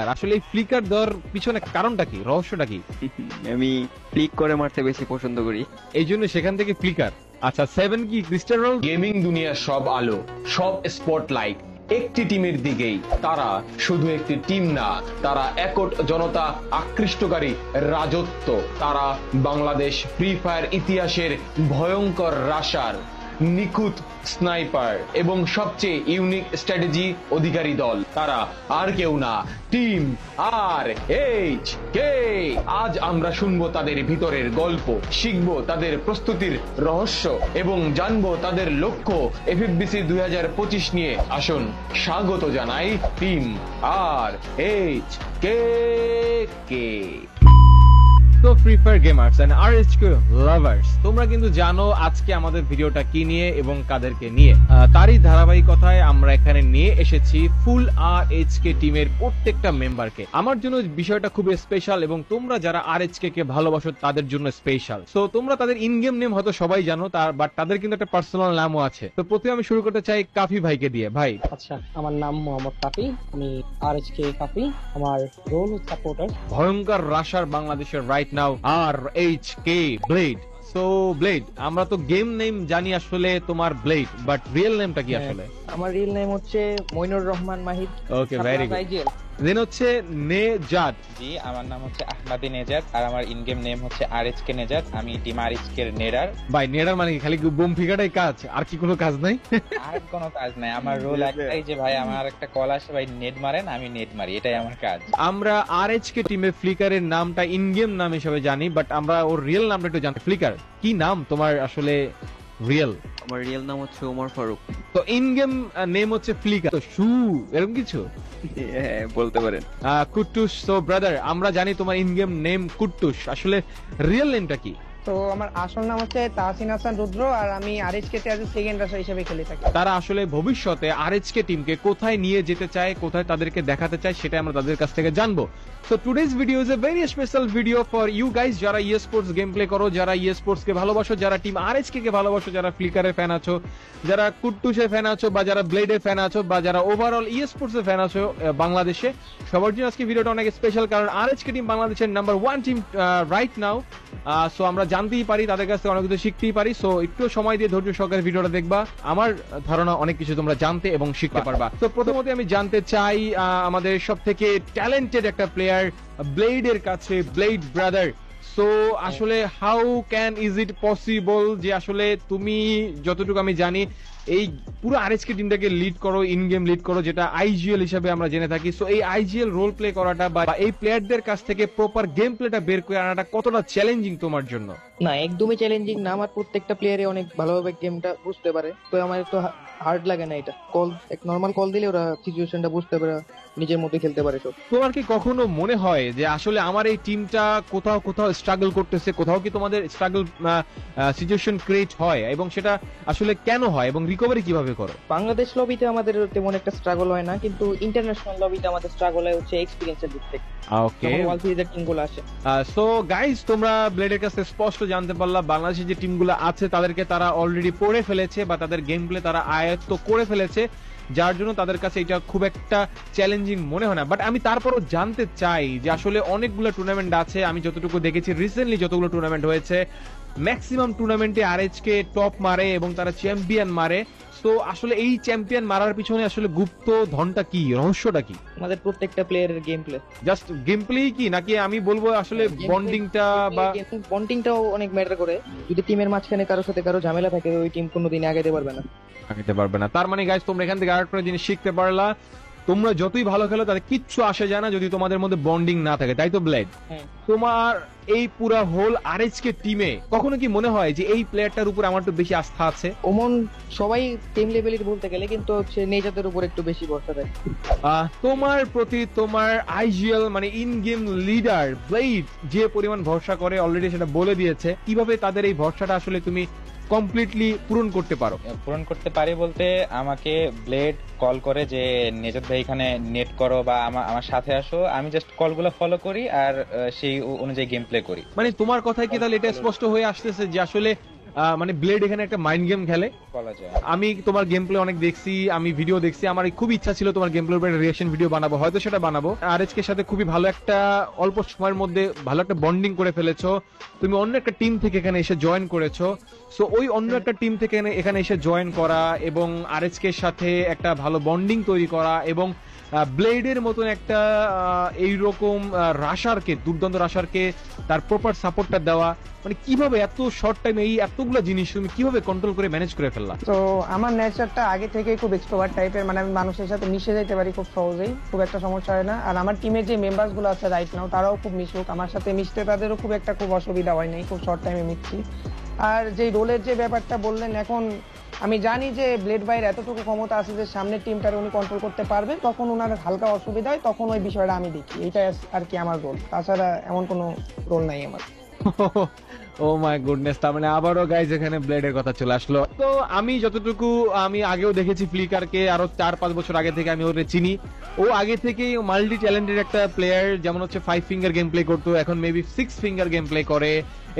আর আসলে এই ফ্লিকার দেওয়ার পিছনে কারণটা কি, রহস্যটা কি? আমি ক্লিক করে মারতে বেশি পছন্দ করি। এই জন্য সেখান থেকে ফ্লিকার। আচ্ছা, 7 কি ক্রিস্টাল রোল? গেমিং দুনিয়ার সব আলো, সব স্পটলাইট একটি টিমের দিকেই। তারা শুধু একটি টিম না, তারা একট জনতা আকৃষ্টকারী রাজত্ব। তারা বাংলাদেশ ফ্রি ফায়ার ইতিহাসের ভয়ঙ্কর রাশার, নিখুঁত স্নাইপার এবং সবচেয়ে ইউনিক স্ট্র্যাটেজি অধিকারী দল। তারা আর কেউ না, টিম RHK। আজ আমরা শুনবো তাদের ভিতরের গল্প, শিখবো তাদের প্রস্তুতির রহস্য এবং জানবো তাদের লক্ষ্য FFBC 2025 নিয়ে। আসুন স্বাগত জানাই টিম RHK কে। তো free fire gamers and RHK lovers, তোমরা কিন্তু জানো আজকে আমাদের ভিডিওটা কি নিয়ে এবং কাদেরকে নিয়ে। তারই ধারাবাহিকতায় আমরা এখানে নিয়ে এসেছি ফুল RHK টিমের প্রত্যেকটা মেম্বারকে। আমার জন্য বিষয়টা খুব স্পেশাল এবং তোমরা যারা RHK কে ভালোবাসো তাদের জন্য স্পেশাল। তো তোমরা তাদের ইন গেম নেম হয়তো সবাই জানো, বাট তাদের কিন্তু একটা পার্সোনাল নামও আছে। তো প্রথমে আমি শুরু করতে চাই কাফি ভাইকে দিয়ে। ভাই, আচ্ছা, আমার নাম মোহাম্মদ কাফি, আমি RHK কাফি, আমার রোল হচ্ছে সাপোর্টার। ভয়ঙ্কর রাশার বাংলাদেশের right now RHK blade. So blade, আমরা তো গেম নেম জানি আসলে তোমার ব্লেড, বাট রিয়েল নেমটা কি আসলে? আমার রিয়েল নেম হচ্ছে মইনুর রহমান মাহিদ। ওকে, ভেরি গুড। দেন হচ্ছে নেজাদ। জি, আমার নাম হচ্ছে আহমাদি নেজাদ আর আমার ইন গেম নেম হচ্ছে RHK নেজাদ। আমি টিম RHK এর নেডার। ভাই, নেডার মানে কি খালি বোম ফিগাটাই কাজ, আর কি কোনো কাজ নাই? আর কোনো কাজ নাই, আমার রোল একটাই যে ভাই আমার একটা কল আসে, ভাই নেট মারেন, আমি নেট মারি, এটাই আমার কাজ। আমরা RHK টিমে ফ্লিকারের নামটা ইন গেম নাম হিসেবে জানি, বাট আমরা ওর রিয়েল নামটা একটু জানি। ফ্লিকার কি নাম তোমার আসলে রিয়েল? আমার রিয়েল নাম হচ্ছে ওমর ফারুক। তো ইন গেম নেম হচ্ছে ফ্লিকার, তো শু এরকম কিছু? হ্যাঁ, বলতে পারেন। কুট্টুস। সো ব্রাদার, আমরা জানি তোমার ইন গেম নেম কুট্টুস, আসলে রিয়েল নেমটা কি? তো আমার আসল নাম হচ্ছে তাহসিন হাসান রুদ্র, আর আমি RHK তে সেকেন্ড রাশার হিসেবে খেলে থাকি। তারা আসলে ভবিষ্যতে RHK টিমকে কোথায় নিয়ে যেতে চায়, কোথায় তাদেরকে দেখাতে চায়, সেটা আমরা তাদের কাছ থেকে জানবো। So today's video is a very special video for you guys, যারা স্পোর্টস গেম প্লে করো, যারা স্পোর্টস কে ভালোবাসো, যারা টিম RHK কে ভালোবাসো, যারা ফ্লিকারের ফ্যান আছো, যারা কুট্টুসের ফ্যান আছো, বা যারা ব্লেডের ফ্যান আছো, বা যারা ওভারঅল স্পোর্টস এর ফ্যান আছো বাংলাদেশে, সবার জন্য আজকে ভিডিওটা অনেক স্পেশাল, কারণ RHK টিম বাংলাদেশের number 1 team right now. So আমরা জানতেই পারি, তাদের কাছ থেকে অনেক কিছু শিখতেই পারি। সো একটু সময় দিয়ে ধৈর্য সহকারে ভিডিওটা দেখবা, আমার ধারণা অনেক কিছু তোমরা জানতে এবং শিখতে পারবা। তো প্রথমত আমি জানতে চাই আমাদের সব থেকে ট্যালেন্টেড একটা প্লেয়ার ব্লেডের কাছে, ব্লেড ব্রাদার। সো আসলে how can is it possible যে আসলে তুমি, যতটুকু আমি জানি, এই পুরো RHK টিমটাকে লিড করো, ইন গেম লিড করো, যেটা IGL হিসেবে আমরা জেনে থাকি। সো এই IGL রোল প্লে করাটা বা এই প্লেয়ারদের কাছ থেকে প্রপার গেম প্লেটা বের করে আনাটা কতটা চ্যালেঞ্জিং তোমার জন্য? না, একদমই চ্যালেঞ্জিং না, আমার প্রত্যেকটা প্লেয়ারে অনেক ভালোভাবে গেমটা বুঝতে পারে, তো আমার তো হার্ড লাগে না। এটা কল, এক নরমাল কল দিলে ওরা সিচুয়েশনটা বুঝতে পারে, নিজের মধ্যে খেলতে পারে সব। তোমার কি কখনো মনে হয় যে আসলে আমার এই টিমটা কোথাও কোথাও স্ট্রাগল করতেছে, কোথাও কি তোমাদের স্ট্রাগল সিচুয়েশন ক্রিয়েট হয়, এবং সেটা আসলে কেন হয় এবং রিকভারি কিভাবে করো? বাংলাদেশ লবিতে আমাদের তেমন একটা স্ট্রাগল হয় না, কিন্তু ইন্টারন্যাশনাল লবিতে আমাদের স্ট্রাগল হয় হচ্ছে এক্সপেরিয়েন্সের দিক থেকে। ওকে, ওয়ার্ল্ড সিরিজের টিমগুলো আসে। সো গাইস, তোমরা ব্লেডের কাছে স্পষ্ট জানতে পারলা বাংলাদেশের যে টিমগুলো আছে তাদেরকে তারা অলরেডি পড়ে ফেলেছে, বা তাদের গেম প্লে তারা আয়ত্ত করে ফেলেছে, যার জন্য তাদের কাছে এটা খুব একটা চ্যালেঞ্জিং মনে হয় না। বাট আমি তারপরও জানতে চাই যে আসলে অনেকগুলো টুর্নামেন্ট আছে, আমি যতটুকু দেখেছি রিসেন্টলি যতগুলো টুর্নামেন্ট হয়েছে, ম্যাক্সিমাম টুর্নামেন্টে RHK টপ মারে এবং তারা চ্যাম্পিয়ন মারে। তো আসলে এই চ্যাম্পিয়ন মারার পিছনে আসলে গুপ্ত ধনটা কি, রহস্যটা কি? আমাদের প্রত্যেকটা প্লেয়ারের গেম প্লে। জাস্ট গেম প্লেই কি, নাকি আমি বলবো আসলে বন্ডিংটা বা বন্ডিংটাও অনেক ম্যাটার করে। যদি টিমের মাঝখানে কারোর সাথে কারো ঝামেলা থাকে, ওই টিম কোনোদিন আগাতে পারবে না। আগাতে পারবে না। তার মানে গাইস, তোমরা এখান থেকে আরেকটা জিনিস শিখতে পারলা, তোমরা যতই ভালো খেলো তাদের কিচ্ছু আসে যায় না যদি তোমাদের মধ্যে বন্ডিং না থাকে, তাই তো ব্লেড? তোমার এই পুরো হোল RHK টিমে কখনো কি মনে হয় যে এই প্লেয়ারটার উপর আমার একটু বেশি আস্থা আছে? ওমন সবাই টিম লেভেলের বলতে গেলে, কিন্তু হচ্ছে নেজাদের উপর একটু বেশি ভরসা দেয়। তোমার প্রতি তোমার IGL মানে ইন গেম লিডার ব্লেড যে পরিমাণ ভরসা করে অলরেডি সেটা বলে দিয়েছে, কিভাবে তাদের এই ভরসাটা আসলে তুমি কমপ্লিটলি পূরণ করতে পারো? পূরণ করতে পারি বলতে, আমাকে ব্লেড কল করে যে নেজাদ ভাই এখানে নেট করো বা আমার সাথে আসো, আমি জাস্ট কলগুলো ফলো করি আর সেই অনুযায়ী গেম প্লে করি। মানে তোমার কথায় কি তাহলে এটা স্পষ্ট হয়ে আসতেছে যে আসলে মানে ব্লেড এখানে একটা মাইন্ড গেম খেলে। বলা যায়। আমি তোমার গেম প্লে অনেক দেখছি, আমি ভিডিও দেখছি, আমার খুব ইচ্ছা ছিল তোমার গেম প্লের উপরে রিঅ্যাকশন ভিডিও বানাবো, হয়তো সেটা বানাবো। আরএচকে এর সাথে খুবই ভালো একটা অল্প সময়ের মধ্যে ভালো একটা বন্ডিং করে ফেলেছো, তুমি অন্য একটা টিম থেকে এখানে এসে জয়েন করেছো। সো ওই অন্য একটা টিম থেকে এখানে এসে জয়েন করা এবং আরএচকে এর সাথে একটা ভালো বন্ডিং তৈরি করা এবং ব্লেডের মতন একটা এইরকম রাশারকে, দুর্দান্ত রাশারকে তার প্রপার সাপোর্টটা দেওয়া, মানে কিভাবে এত শর্ট টাইমে এই এতগুলো জিনিস তুমি কিভাবে কন্ট্রোল করে ম্যানেজ করে ফেললা? তো আমার নেচারটা আগে থেকেই খুব এক্সট্রোভার্ট টাইপের, মানে আমি মানুষের সাথে মিশে যেতে পারি খুব সহজেই, খুব একটা সমস্যা হয় না। আর আমার টিমের যে মেম্বার্স গুলো আছে রাইট নাও তারাও খুব মিশুক, আমার সাথে মিশতে তাদেরও খুব অসুবিধা হয় নাই, খুব শর্ট টাইমে মিশছি। আর যে রোলের যে ব্যাপারটা বললেন, এখন আমি জানি যে ব্লেড ভাইয়ের এতটুকু ক্ষমতা আছে যে সামনের টিমটারে উনি কন্ট্রোল করতে পারবেন, তখন ওনার হালকা অসুবিধা হয়, তখন ওই বিষয়টা আমি দেখি, এইটাই আর কি আমার রোল, তাছাড়া এমন কোনো রোল নাই আমার। ও মাই গুডনেস, তার মানে আবারও গাইজ এখানে ব্লেডের কথা চলে আসলো। তো আমি যতটুকু আমি আগেও দেখেছি ফ্লিকারকে, আরো 4-5 বছর আগে থেকে আমি ওরে চিনি। ও আগে থেকেই মাল্টি ট্যালেন্টেড একটা প্লেয়ার, যেমন হচ্ছে 5 ফিঙ্গার গেম প্লে করতো, এখন মেবি 6 ফিঙ্গার গেম প্লে করে।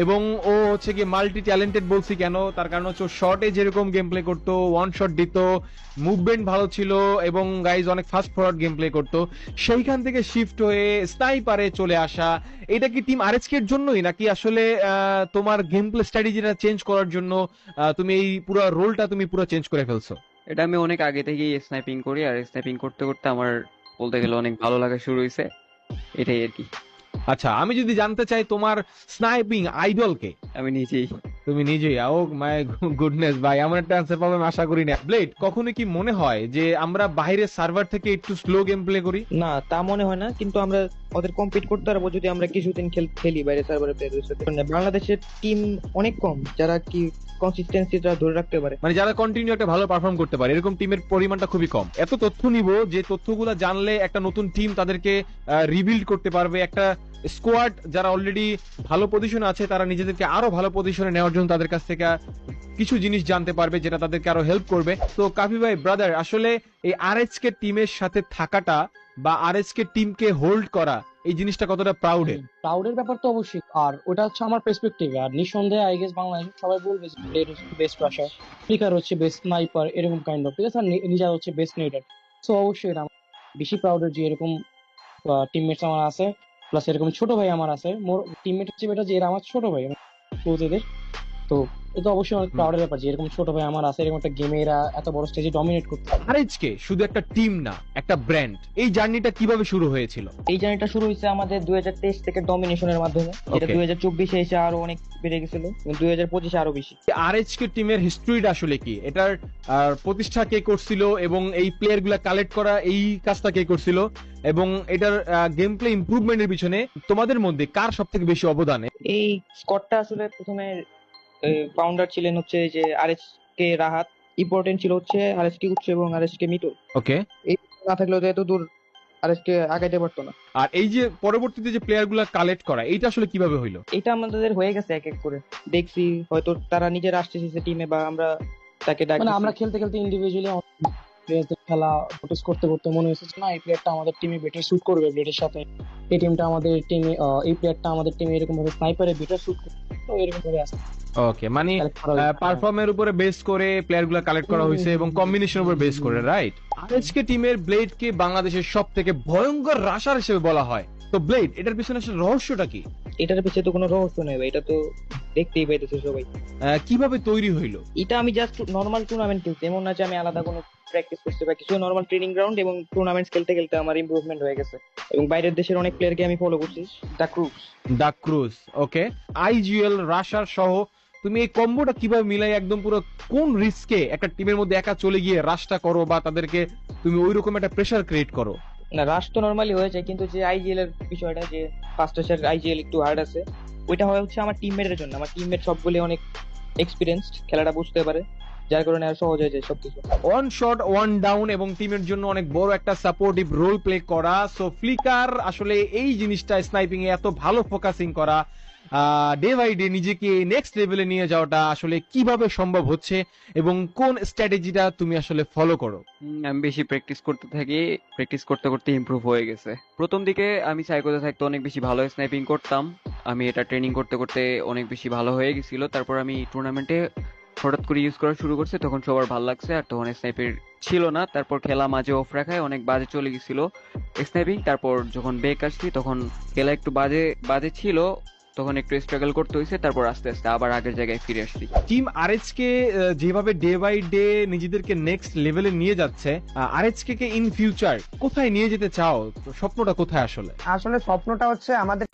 এবং ও হচ্ছে কি মাল্টি ট্যালেন্টেড বলছি কেন, তার কারণ হচ্ছে শর্টে যেরকম গেম প্লে করতো, ওয়ান শট দিত, মুভমেন্ট ভালো ছিল এবং গাইজ অনেক ফাস্ট ফরওয়ার্ড গেম প্লে করতো, সেইখান থেকে শিফট হয়ে স্নাইপারে চলে আসা। এটা কি টিম আরএচকে এর জন্যই নাকি আসলে তোমার গেম প্লে স্ট্র্যাটেজিটা চেঞ্জ করার জন্য তুমি এই পুরো রোলটা তুমি পুরো চেঞ্জ করে ফেলছো? এটা আমি অনেক আগে থেকেই স্নাইপিং করি, আর স্নাইপিং করতে করতে আমার বলতে গেলে অনেক ভালো লাগা শুরু হয়েছে, এটাই আর কি। আচ্ছা, আমি যদি জানতে চাই তোমার স্নাইপিং আইডলকে? আমি নিজেই। তুমি নিজেই? ও মাই গুডনেস ভাই, এমন একটা আনসার পাবো আমি আশা করি না। ব্লেড, কখনো কি মনে হয় যে আমরা বাইরের সার্ভার থেকে একটু স্লো গেম প্লে করি? না, তা মনে হয় না, কিন্তু আমরা ওদের কম্পিট করতে পারবো যদি আমরা কিছুদিন খেলি বাইরে সার্ভারে প্লেয়ারদের সাথে। বাংলাদেশের টিম অনেক কম যারা কি কনসিস্টেন্সিটা ধরে রাখতে পারে, মানে যারা কন্টিনিউ একটা ভালো পারফর্ম করতে পারে, এরকম টিমের পরিমাণটা খুবই কম। এত তথ্য নিব যে তথ্যগুলো জানলে একটা নতুন টিম তাদেরকে রিবিল্ড করতে পারবে, একটা স্কোয়াড যারা অলরেডি ভালো পজিশনে আছে তারা নিজেদেরকে আরো ভালো পজিশনে নেওয়ার জন্য তাদের কাছ থেকে কিছু জিনিস জানতে পারবে যেটা তাদেরকে আরো হেল্প করবে। তো কাফি ভাই ব্রাদার, আসলে এই আরএচকে টিমের সাথে থাকাটা বা আরএচকে টিমকে হোল্ড করা, এই জিনিসটা কতটা প্রাউডের? প্রাউডের ব্যাপার তো অবশ্যই, আর ওটা হচ্ছে আমার পার্সপেক্টিভ। আর নিঃসন্দেহে আই গেস বাংলাদেশ সবাই বলবে যে ব্লেড হচ্ছে বেস্ট রাশার, ফ্লিকার হচ্ছে বেস্ট স্নাইপার, এরকম কাইন্ড অফ, ঠিক আছে, আর নিজা হচ্ছে বেস্ট নেটার। সো অবশ্যই এটা আমার বেশি প্রাউডের যে এরকম টিমমেটস আমার আছে, প্লাস এরকম ছোট ভাই আমার আছে। মোর টিমমেট হচ্ছে এটা যে এরা আমার ছোট ভাই ক্লোজেদের, তো এটা অবশ্যই অনেক প্রাউডের ব্যাপার যে এরকম ছোট ভাই আমার আছে, এরকম একটা গেমে এরা এত বড় স্টেজে ডমিনেট করতে পারে। আরএচকে শুধু একটা টিম না, একটা ব্র্যান্ড। এই জার্নিটা কিভাবে শুরু হয়েছিল? এই জার্নিটা শুরু হয়েছে আমাদের 2023 থেকে ডমিনেশনের মাধ্যমে, যেটা 2024-এ এসে আরো অনেক বেড়ে গেছিল, 2025-এ আরো বেশি। আরএচকে টিমের হিস্ট্রিটা আসলে কি, এটার প্রতিষ্ঠা কে করছিল এবং এই প্লেয়ার গুলা কালেক্ট করা এই কাজটা কে করছিল, এবং এটার গেম প্লে ইমপ্রুভমেন্টের পিছনে তোমাদের মধ্যে কার সব থেকে বেশি অবদান? এই স্কোয়াডটা আসলে প্রথমে ফাউন্ডার ছিলেন হচ্ছে যে আরএসকে রাহাত, ইম্পর্টেন্ট ছিল হচ্ছে আরএসকে গুচ্ছ এবং আরএসকে মিটু। ওকে, এই না থাকলেও তো এত দূর আরএসকে আগাইতে পারতো না। আর এই যে পরবর্তীতে যে প্লেয়ার গুলা কালেক্ট করা, এইটা আসলে কিভাবে হইলো? এটা আমাদের হয়ে গেছে এক এক করে, দেখছি হয়তো তারা নিজেরা আসতেছে টিমে বা আমরা তাকে ডাকি। মানে আমরা খেলতে খেলতে ইন্ডিভিজুয়ালি প্লেয়ারদের খেলা নোটিস করতে করতে মনে হয়েছে যে না, এই প্লেয়ারটা আমাদের টিমে বেটার স্যুট করবে ব্লেডের সাথে, এই টিমটা আমাদের টিমে, এই প্লেয়ারটা আমাদের টিমে এরকম ভাবে স্নাইপারে বেটার স্যুট করবে, তো এরকম ভাবে আসছে। ওকে, মানে পারফর্মের উপরে বেস করে প্লেয়ার গুলা কালেক্ট করা হয়েছে এবং কম্বিনেশনের উপর বেস করে, রাইট? আরএচকে টিমের ব্লেড কে বাংলাদেশের সব থেকে ভয়ঙ্কর রাশার হিসেবে বলা হয়। তো ব্লেড, এটার পিছনে আসলে রহস্যটা কি? এটার পিছনে তো কোনো রহস্য নেই ভাই, এটা তো দেখতেই পাইতেছে সবাই। কিভাবে তৈরি হইলো? এটা আমি জাস্ট নরমাল টুর্নামেন্ট খেলছি, এমন না যে আমি আলাদা কোনো প্র্যাকটিস করতে বা কিছু, নরমাল ট্রেনিং গ্রাউন্ড এবং টুর্নামেন্টস খেলতে খেলতে আমার ইমপ্রুভমেন্ট হয়ে গেছে এবং বাইরের দেশের অনেক প্লেয়ারকে আমি ফলো করছি। দা ক্রুজ, ওকে, আইজিএল, রাশার সহ তুমি এই কম্বোটা কিভাবে মিলাই একদম পুরো কোন রিস্কে একটা টিমের মধ্যে একা চলে গিয়ে রাশটা করো বা তাদেরকে তুমি ওইরকম একটা প্রেসার ক্রিয়েট করো? না, রাশ তো নরমালি হয়ে যায়, কিন্তু যে আইজিএল এর বিষয়টা, যে ফার্স্ট আসের আইজিএল একটু হার্ড আছে, ওইটা হয় হচ্ছে আমার টিমমেটের জন্য। আমার টিমমেট সবগুলো অনেক এক্সপিরিয়েন্সড, খেলাটা বুঝতে পারে, যার কারণে আর সহজ হয়ে যায় সবকিছু। ওয়ান শট ওয়ান ডাউন এবং টিমের জন্য অনেক বড় একটা সাপোর্টিভ রোল প্লে করা। সো ফ্লিকার আসলে এই জিনিসটা স্নাইপিং এ এত ভালো ফোকাসিং করা, ডে বাই ডে নিজেকে নেক্সট লেভেলে নিয়ে যাওয়াটা আসলে কিভাবে সম্ভব হচ্ছে এবং কোন স্ট্র্যাটেজিটা তুমি আসলে ফলো করো? আমি বেশি প্র্যাকটিস করতে থাকি, প্র্যাকটিস করতে করতে ইমপ্রুভ হয়ে গেছে। প্রথম দিকে আমি সাইকোতে থাকতে অনেক বেশি ভালো স্নাইপিং করতাম, আমি এটা ট্রেনিং করতে করতে অনেক বেশি ভালো হয়ে গেছিল। তারপর আমি টুর্নামেন্টে হঠাৎ করে ইউজ করা শুরু করছে, তখন সবার ভালো লাগছে, আর তখন স্নাইপের ছিল না। তারপর খেলা মাঝে অফ রাখায় অনেক বাজে চলে গেছিল স্নাইপিং। তারপর যখন বেক আসছি তখন খেলা একটু বাজে বাজে ছিল, তখন একটু স্ট্রাগল করতে হয়েছে। তারপর আস্তে আস্তে আবার আগের জায়গায় ফিরে আসছি। টিম আরএচকে যেভাবে ডে বাই ডে নিজেদেরকে নেক্সট লেভেলে নিয়ে যাচ্ছে, আরএচকে কে ইন ফিউচার কোথায় নিয়ে যেতে চাও? স্বপ্নটা কোথায় আসলে? আসলে স্বপ্নটা হচ্ছে আমাদের